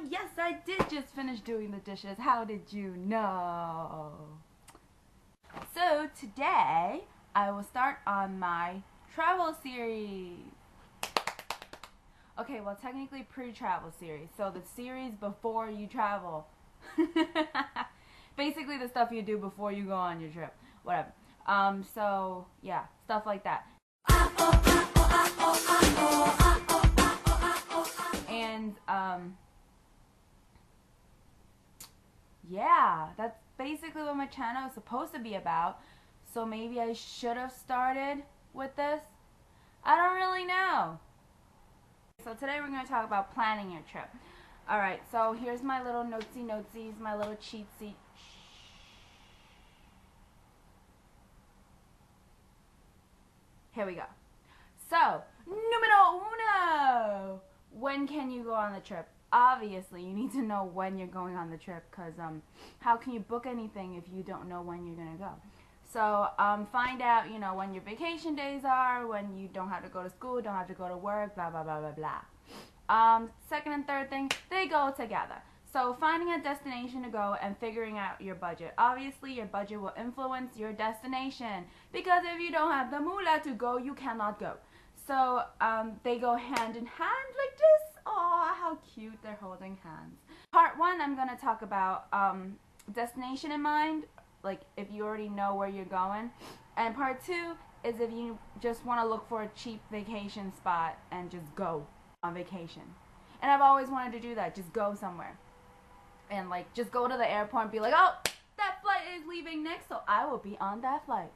Yes, I did just finish doing the dishes. How did you know? So today I will start on my travel series. Okay, well technically pre-travel series. So the series before you travel. Basically the stuff you do before you go on your trip. Whatever. So yeah, stuff like that. And yeah, that's basically what my channel is supposed to be about. So maybe I should have started with this. I don't really know. So today we're going to talk about planning your trip. Alright, so here's my little notesies, my little cheat sheet. Here we go. So, numero uno! When can you go on the trip? Obviously, you need to know when you're going on the trip, because how can you book anything if you don't know when you're going to go? So, find out, when your vacation days are, when you don't have to go to school, don't have to go to work, blah, blah, blah, blah, blah. Second and third thing, they go together. So, finding a destination to go and figuring out your budget. Obviously, your budget will influence your destination, because if you don't have the moolah to go, you cannot go. So, they go hand in hand like this. Aw, how cute, they're holding hands. Part one, I'm going to talk about destination in mind, like if you already know where you're going. And part two is if you just want to look for a cheap vacation spot and just go on vacation. And I've always wanted to do that, just go somewhere. And like, just go to the airport and be like, oh, that flight is leaving next, so I will be on that flight.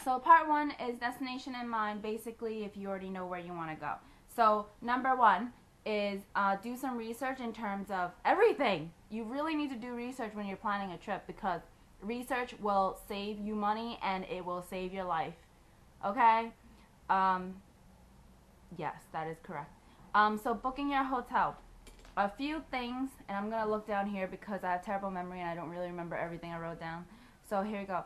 So part one is destination in mind, basically if you already know where you want to go. So number one is do some research in terms of everything. You really need to do research when you're planning a trip, because research will save you money and it will save your life. Okay? Yes, that is correct. So booking your hotel. A few things, and I'm going to look down here because I have terrible memory and I don't really remember everything I wrote down. So here we go.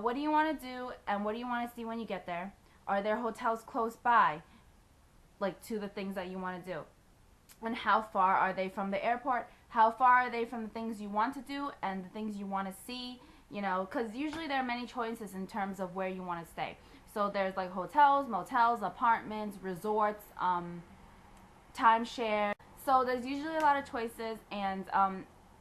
What do you want to do and what do you want to see when you get there? Are there hotels close by, like to the things that you want to do? And how far are they from the airport? How far are they from the things you want to do and the things you want to see? Because usually there are many choices in terms of where you want to stay. So there's like hotels, motels, apartments, resorts, timeshare. So there's usually a lot of choices, and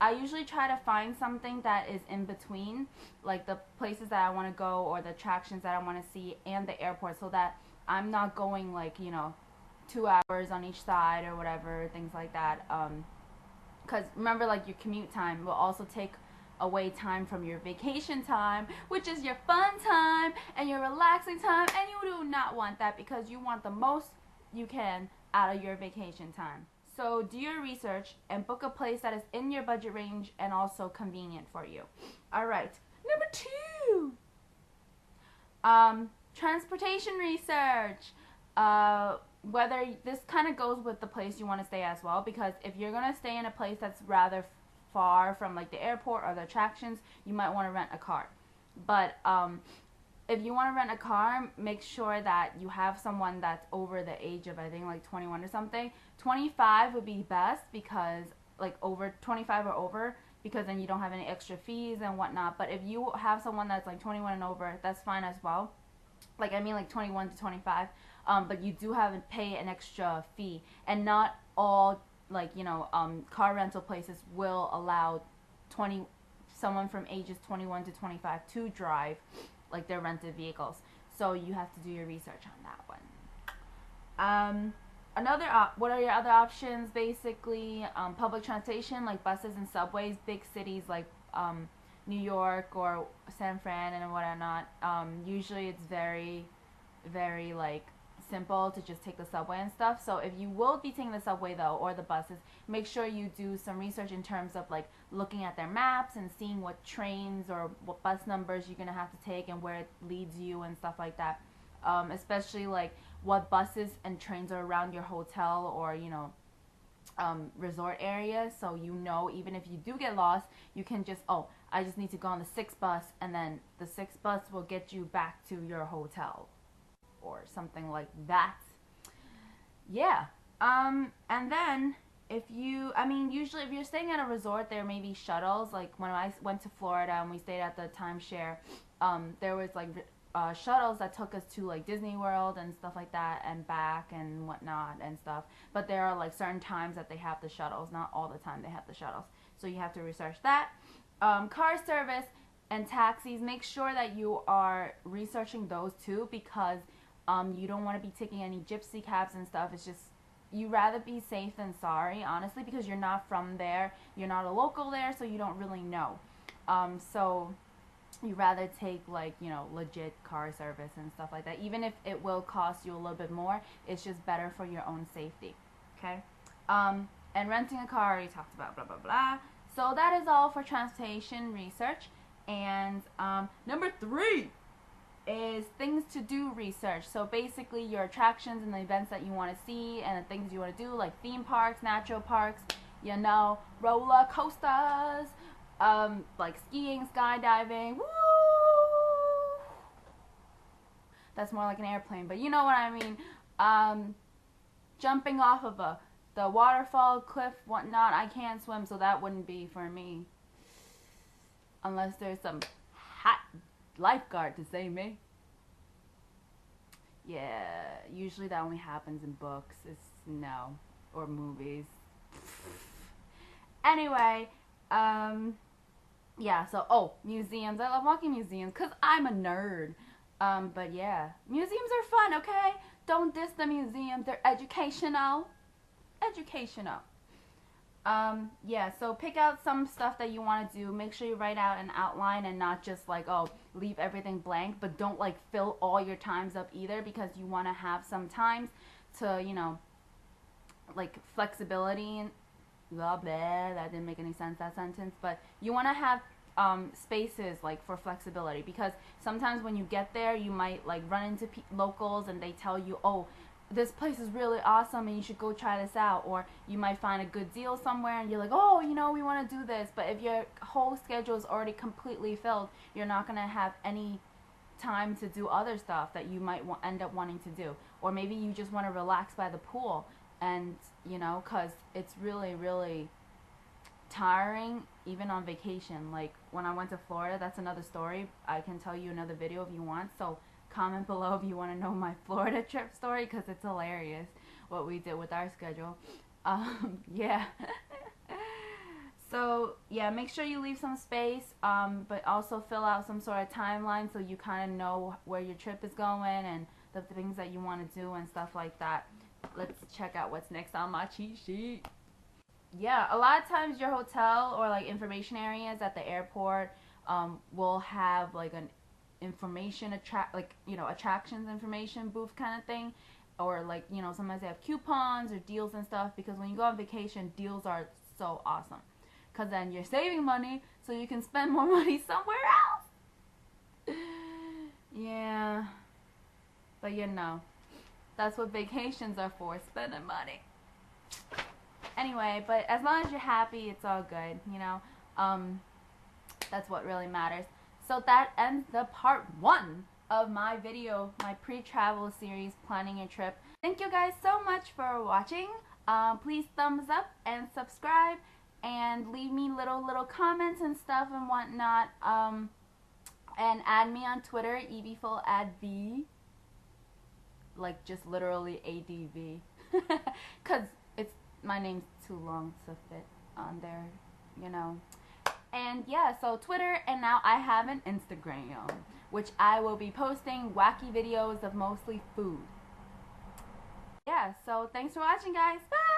I usually try to find something that is in between, like the places that I want to go or the attractions that I want to see and the airport, so that I'm not going like, 2 hours on each side or whatever, things like that. Because remember, like your commute time will also take away time from your vacation time, which is your fun time and your relaxing time, and you do not want that, because you want the most you can out of your vacation time. So do your research and book a place that is in your budget range and also convenient for you. Alright, number two. Transportation research. Whether this kind of goes with the place you want to stay as well, because if you're going to stay in a place that's rather far from like the airport or the attractions, you might want to rent a car. But if you want to rent a car, make sure that you have someone that's over the age of, I think, like 21 or something. 25 would be best, because like over 25 or over, because then you don't have any extra fees and whatnot. But if you have someone that's like 21 and over, that's fine as well. Like, I mean like 21 to 25. But you do have to pay an extra fee, and not all like car rental places will allow someone from ages 21 to 25 to drive like their rented vehicles. So you have to do your research on that one. What are your other options? Basically, public transportation like buses and subways. Big cities like New York or San Fran and whatnot. Usually it's very, very like simple to just take the subway and stuff. So if you will be taking the subway though, or the buses, make sure you do some research in terms of like looking at their maps and seeing what trains or what bus numbers you're gonna have to take and where it leads you and stuff like that. Especially like what buses and trains are around your hotel or resort area, so even if you do get lost, you can just, I just need to go on the 6th bus, and then the 6th bus will get you back to your hotel or something like that. yeah. And then if you, I mean, usually if you're staying at a resort, there may be shuttles. Like when I went to Florida and we stayed at the timeshare, there was like shuttles that took us to like Disney World and stuff like that and back and whatnot and stuff. But there are like certain times that they have the shuttles. Not all the time they have the shuttles. So you have to research that. Car service and taxis, make sure that you are researching those too, because you don't want to be taking any gypsy cabs and stuff. It's just, you rather be safe than sorry, honestly, because you're not from there, you're not a local there, so you don't really know. So you rather take like, you know, legit car service and stuff like that. Even if it will cost you a little bit more, it's just better for your own safety. Okay. And renting a car, already talked about, blah blah blah. So that is all for transportation research. And number 3 is things to do research. So basically your attractions and the events that you want to see and the things you want to do, like theme parks, natural parks, you know, roller coasters, like skiing, skydiving. Woo! That's more like an airplane, but you know what I mean. Jumping off of the waterfall, cliff, whatnot. I can't swim, so that wouldn't be for me. Unless there's some hot lifeguard to save me. Yeah, usually that only happens in books. It's no, or movies. Anyway, yeah, so, museums. I love walking museums because I'm a nerd. But yeah, museums are fun, okay? Don't diss the museums. They're educational. Educational. Yeah, so pick out some stuff that you want to do. Make sure you write out an outline and not just like, leave everything blank. But don't like fill all your times up either, because you want to have some times to, you know, like flexibility and blah blah. That didn't make any sense, that sentence. But you want to have spaces like for flexibility, because sometimes when you get there you might like run into locals and they tell you, oh, this place is really awesome and you should go try this out, or you might find a good deal somewhere and you're like, oh, you know, we want to do this. But if your whole schedule is already completely filled, you're not going to have any time to do other stuff that you might end up wanting to do. Or maybe you just want to relax by the pool, and you know, because it's really, really tiring even on vacation. Like when I went to Florida, that's another story. I can tell you another video if you want, so comment below if you want to know my Florida trip story, because it's hilarious what we did with our schedule. Yeah. So yeah, make sure you leave some space, but also fill out some sort of timeline so you kind of know where your trip is going and the things that you want to do and stuff like that. Let's check out what's next on my cheat sheet. Yeah, a lot of times your hotel or like information areas at the airport will have like an information attractions information booth kind of thing, or like, you know, sometimes they have coupons or deals and stuff, because when you go on vacation, deals are so awesome, because then you're saving money so you can spend more money somewhere else. Yeah, but you know, that's what vacations are for, spending money. Anyway, but as long as you're happy, it's all good, you know. That's what really matters. So that ends the part 1 of my video, my pre-travel series, planning your trip. Thank you guys so much for watching. Please thumbs up and subscribe, and leave me little comments and stuff and whatnot. And add me on Twitter, EveyFullAdV, like just literally ADV, because my name's too long to fit on there, you know. And yeah, so Twitter, and now I have an Instagram, which I will be posting wacky videos of mostly food. Yeah, so thanks for watching, guys. Bye!